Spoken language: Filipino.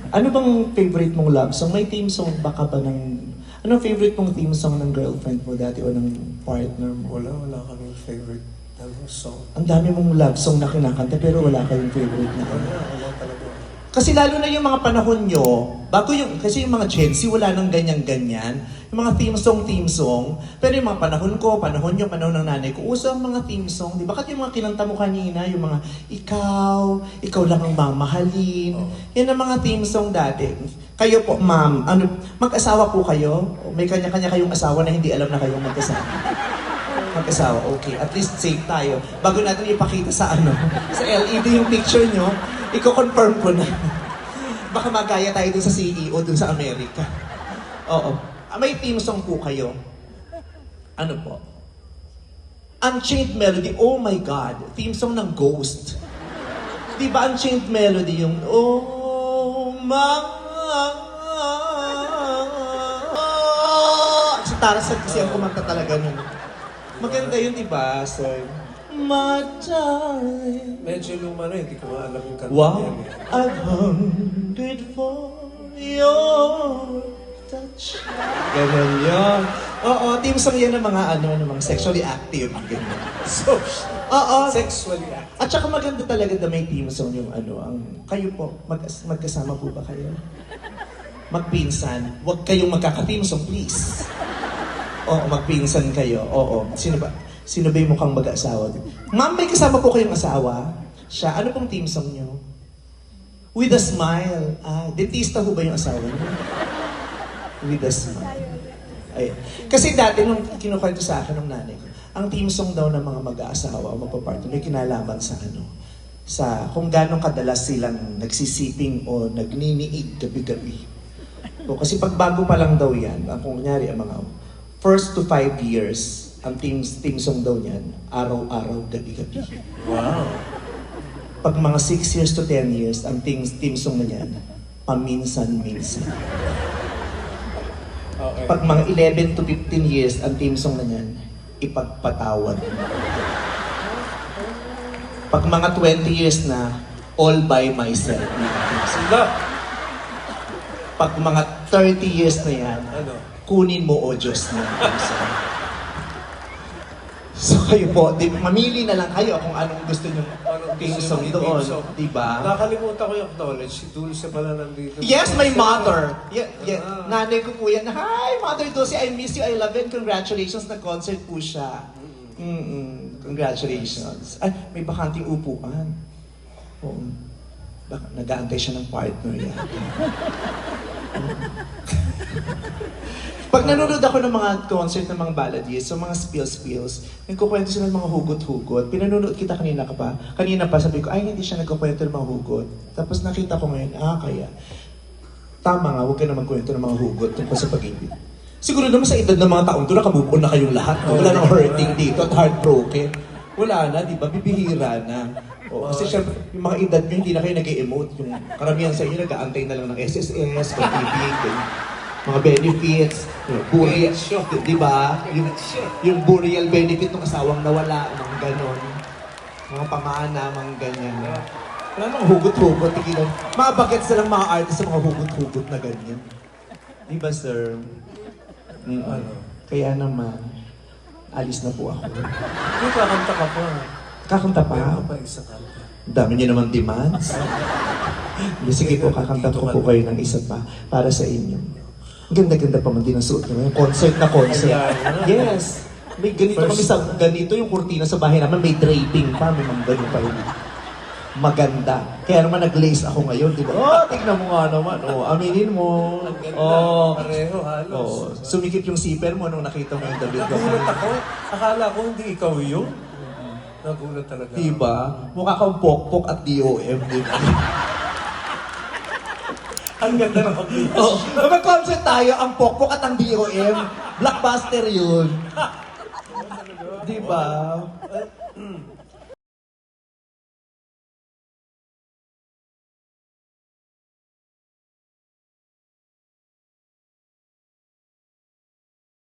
Ano bang favorite mong love song? May theme song baka ba ng... Anong favorite mong theme song ng girlfriend mo dati o ng partner mo? Wala kaming favorite song. Ang dami mong love song na kinakanta pero wala kayong favorite na ano. Wala talaga. Kasi lalo na yung mga panahon nyo, bago yung, kasi yung mga Gen Z, wala nang ganyan-ganyan. Yung mga theme song. Pero yung mga panahon ko, panahon nyo, panahon ng nanay ko, uso ang mga theme song. Di ba? Kasi yung mga kinanta mo kanina, yung mga ikaw lang ang mamahalin. Yan ang mga theme song dati. Kayo po, ma'am, mag-asawa po kayo? May kanya-kanya kayong asawa na hindi alam na kayong mag-asawa? Mag-asawa, okay. At least safe tayo. Bago natin ipakita sa sa LED yung picture nyo, i-confirm ko na. Baka magaya tayo dun sa CEO dun sa Amerika. Oo. May theme song po kayo. Ano po? Unchained Melody. Oh my God. Theme song ng Ghost. Di ba Unchained Melody yung oh my... Si Tara Sad kasi ang kumanta talaga nun. Maganda yun, di ba, sir? My darling. Medyo luma na, hindi ko maalam yung kanta Wow, niya. I've hunted for your touch. Ganun yun. Oo, team song yan ng mga ng mga sexually active. Ganun. So, Oo. sexually active. At saka maganda talaga na may team song yung ang kayo po, magkasama po ba kayo? Magpinsan. Huwag kayong magkaka-team song, please. Oo, magpinsan kayo. Oo. Sino ba yung mukhang mag-asawa? Ma'am, may kasama po kayong asawa? Siya, ano pong team song nyo? With a Smile. Dentista ho ba yung asawa niyo? With a Smile. Ay. Kasi dati, nung kinukwento sa akin ng nanay ko, ang team song daw ng mga mag-aasawa o magpapartner, may kinalaman sa kung gano'ng kadalas silang nagsisiping o nagniniig gabi-gabi. O, kasi pag bago pa lang daw yan, kung kunyari ang mga first to 5 years, ang team song daw niyan, araw-araw, gabi-gabi. Wow. Pag mga 6 years to 10 years, ang team song na niyan, paminsan-minsan. Okay. Pag mga 11 to 15 years, ang team song na niyan, ipagpatawad. Pag mga 20 years na, all by myself. Sila. Pag mga 30 years na yan, Ano? kunin mo o Diyos na. So kayo po, mamili na lang kayo kung anong gusto nyo theme song doon. Diba? Nakalimutan ko yung acknowledge. Si Dulce pala nandito. Yes, my mother. Nanay ko po yan. Hi, Mother Dulce, I miss you, I love you, and congratulations, nag-concert po siya. Congratulations. Ay, may bakanting upuan. Oo. Nag-aantay siya ng partner yata. Pag nanonood ako ng mga concert ng mga ballads, so mga spills, nagkukwento sila ng mga hugot-hugot. Pinanonood kita kanina pa, sabi ko, ay hindi siya nagkukwento ng mga hugot. Tapos nakita ko ngayon, kaya. Tama nga, huwag ka na magkwento ng mga hugot tungkol sa pag-ibig. Siguro naman sa edad ng mga taong doon, nakamove on na kayong lahat. No? Wala nang hurting dito at heartbroken. Wala na, di ba? Bibihira na. Kasi syempre, yung mga edad nyo, hindi na kayo nag-emote. Yung karamihan sa inyo, nag-aantay na lang ng SSS, pag-ibig, mga benefits, burial, di ba? Yung burial benefit ng asawang nawala, mga ganon. Mga pamana, mga ganyan. Wala nang hugot-hugot. Mga bagets na lang mga artist sa mga hugot-hugot na ganyan. Di ba, sir? Kaya naman, alis na po ako. May kakanta ka pa. Kakanta pa? Meron pa isa kanta. Dami niyo naman demands. Sige po, kakanta ko po kayo ng isa pa para sa inyo. Ang ganda-ganda pa man din ang suot nyo. Yung concert na concert. Yes. May ganito kami sa ganito yung kurtina sa bahay namin. May draping pa. May mga ganito pa yun. Maganda. Kaya naman nag-lace ako ngayon, di ba? Tignan mo nga naman. Aminin mo. Ang ganda. Pareho, halos. Sumikip yung zipper mo nung nakita mo yung David. Nagulat ako. Akala ko hindi ikaw yun. Nagulat talaga. Diba? Mukha kang pokpok at DOM, di ba? Ang ganda ng pag-ibig. Mag-concert tayo, ang pokpok at ang DOM. Blockbuster yun. Diba?